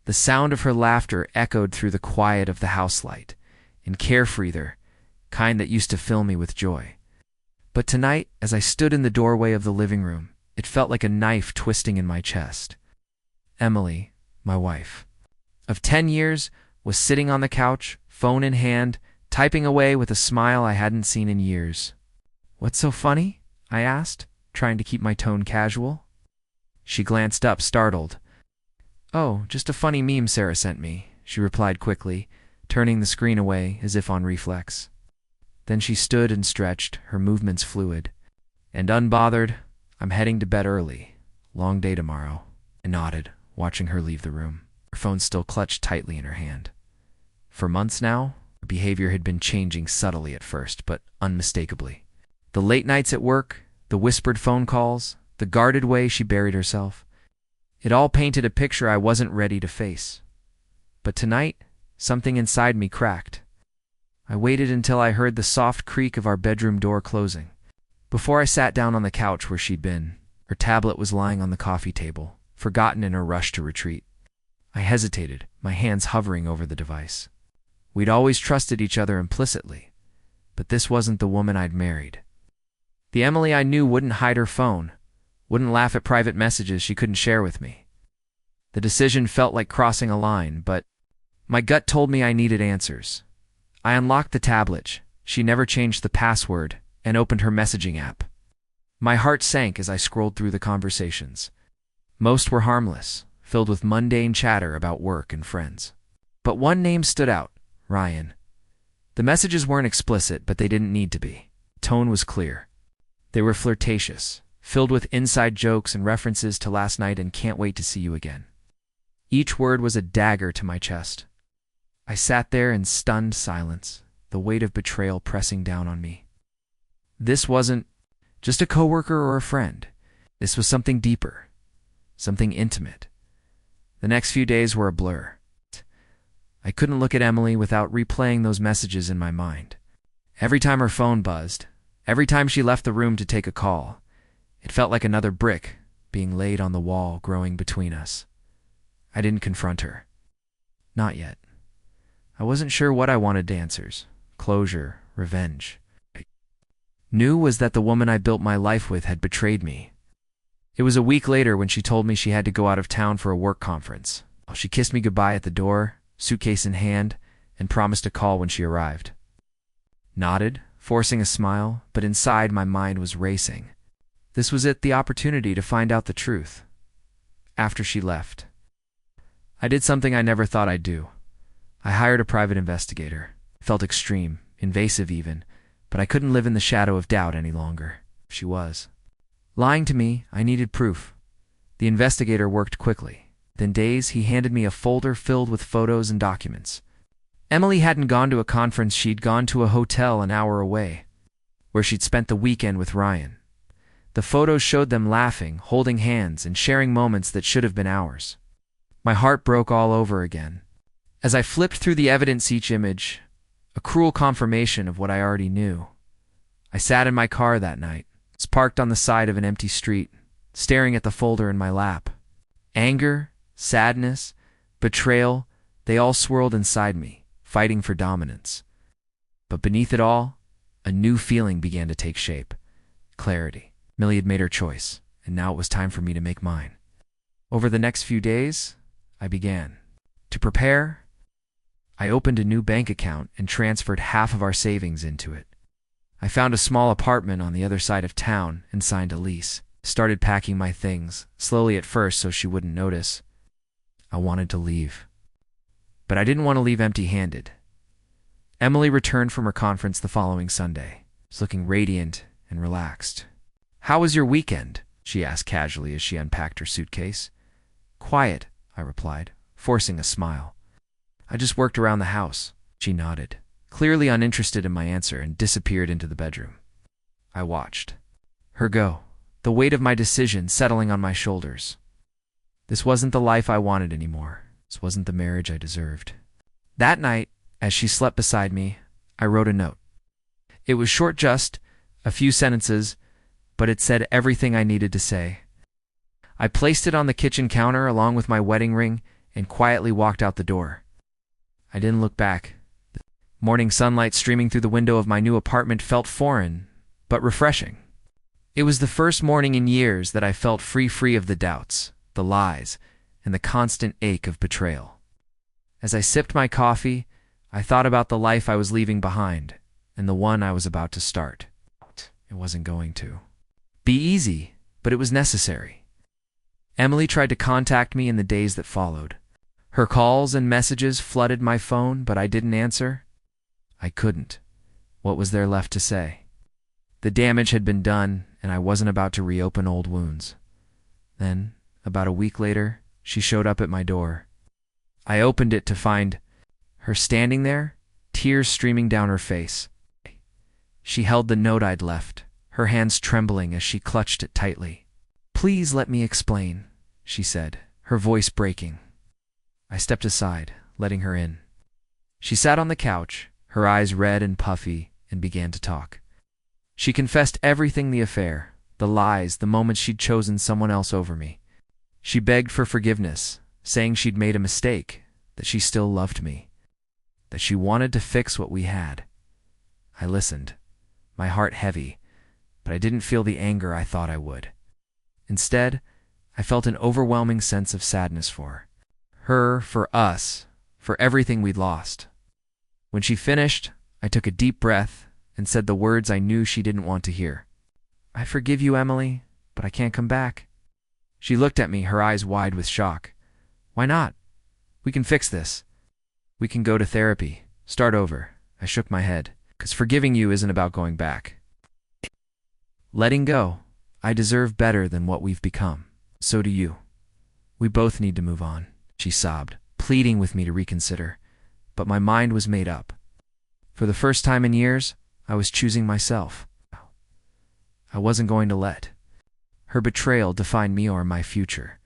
The sound of her laughter echoed through the quiet of the house light, and carefree there, kind that used to fill me with joy. But tonight, as I stood in the doorway of the living room, it felt like a knife twisting in my chest. Emily, my wife, of 10 years, was sitting on the couch, phone in hand, typing away with a smile I hadn't seen in years. "What's so funny?" I asked, trying to keep my tone casual. She glanced up, startled. "Oh, just a funny meme Sarah sent me," she replied quickly, turning the screen away as if on reflex. Then she stood and stretched, her movements fluid. "And unbothered, I'm heading to bed early. Long day tomorrow." I nodded, watching her leave the room, her phone still clutched tightly in her hand. For months now, her behavior had been changing subtly at first, but unmistakably. The late nights at work, the whispered phone calls, the guarded way she buried herself. It all painted a picture I wasn't ready to face. But tonight, something inside me cracked. I waited until I heard the soft creak of our bedroom door closing. Before I sat down on the couch where she'd been, her tablet was lying on the coffee table, forgotten in her rush to retreat. I hesitated, my hands hovering over the device. We'd always trusted each other implicitly, but this wasn't the woman I'd married. The Emily I knew wouldn't hide her phone, wouldn't laugh at private messages she couldn't share with me. The decision felt like crossing a line, but my gut told me I needed answers. I unlocked the tablet, she never changed the password, and opened her messaging app. My heart sank as I scrolled through the conversations. Most were harmless, filled with mundane chatter about work and friends. But one name stood out, Ryan. The messages weren't explicit, but they didn't need to be. Tone was clear. They were flirtatious, filled with inside jokes and references to last night and "can't wait to see you again." Each word was a dagger to my chest. I sat there in stunned silence, the weight of betrayal pressing down on me. This wasn't just a coworker or a friend. This was something deeper, something intimate. The next few days were a blur. I couldn't look at Emily without replaying those messages in my mind. Every time her phone buzzed, every time she left the room to take a call, it felt like another brick being laid on the wall growing between us. I didn't confront her. Not yet. I wasn't sure what I wanted answers. Closure, revenge. Knew was that the woman I built my life with had betrayed me. It was a week later when she told me she had to go out of town for a work conference. She kissed me goodbye at the door, suitcase in hand, and promised a call when she arrived. Nodded, forcing a smile, but inside my mind was racing. This was it, the opportunity to find out the truth. After she left, I did something I never thought I'd do. I hired a private investigator. It felt extreme, invasive even, but I couldn't live in the shadow of doubt any longer. She was lying to me. I needed proof. The investigator worked quickly. Within days, he handed me a folder filled with photos and documents. Emily hadn't gone to a conference, she'd gone to a hotel an hour away, where she'd spent the weekend with Ryan. The photos showed them laughing, holding hands, and sharing moments that should have been ours. My heart broke all over again. As I flipped through the evidence, each image, a cruel confirmation of what I already knew. I sat in my car that night, parked on the side of an empty street, staring at the folder in my lap. Anger, sadness, betrayal, they all swirled inside me, fighting for dominance. But beneath it all, a new feeling began to take shape. Clarity. Millie had made her choice, and now it was time for me to make mine. Over the next few days, I began. To prepare, I opened a new bank account and transferred half of our savings into it. I found a small apartment on the other side of town and signed a lease. Started packing my things, slowly at first so she wouldn't notice. I wanted to leave. But I didn't want to leave empty-handed. Emily returned from her conference the following Sunday. She was looking radiant and relaxed. "How was your weekend?" she asked casually as she unpacked her suitcase. "Quiet," I replied, forcing a smile. "I just worked around the house." She nodded, clearly uninterested in my answer, and disappeared into the bedroom. I watched her go, the weight of my decision settling on my shoulders. This wasn't the life I wanted anymore. This wasn't the marriage I deserved. That night, as she slept beside me, I wrote a note. It was short, just a few sentences, but it said everything I needed to say. I placed it on the kitchen counter along with my wedding ring and quietly walked out the door. I didn't look back. The morning sunlight streaming through the window of my new apartment felt foreign, but refreshing. It was the first morning in years that I felt free of the doubts, the lies, and the constant ache of betrayal. As I sipped my coffee, I thought about the life I was leaving behind and the one I was about to start. It wasn't going to be easy, but it was necessary. Emily tried to contact me in the days that followed. Her calls and messages flooded my phone, but I didn't answer. I couldn't. What was there left to say? The damage had been done, and I wasn't about to reopen old wounds. Then, about a week later, she showed up at my door. I opened it to find her standing there, tears streaming down her face. She held the note I'd left, her hands trembling as she clutched it tightly. "Please let me explain," she said, her voice breaking. I stepped aside, letting her in. She sat on the couch, her eyes red and puffy, and began to talk. She confessed everything: the affair, the lies, the moment she'd chosen someone else over me. She begged for forgiveness, saying she'd made a mistake, that she still loved me, that she wanted to fix what we had. I listened, my heart heavy, but I didn't feel the anger I thought I would. Instead, I felt an overwhelming sense of sadness for her, for us, for everything we'd lost. When she finished, I took a deep breath and said the words I knew she didn't want to hear. "I forgive you, Emily, but I can't come back." She looked at me, her eyes wide with shock. "Why not? We can fix this. We can go to therapy, start over." I shook my head. "'Cause forgiving you isn't about going back. Letting go. I deserve better than what we've become. So do you. We both need to move on," she sobbed, pleading with me to reconsider. But my mind was made up. For the first time in years, I was choosing myself. I wasn't going to let her betrayal define me or my future.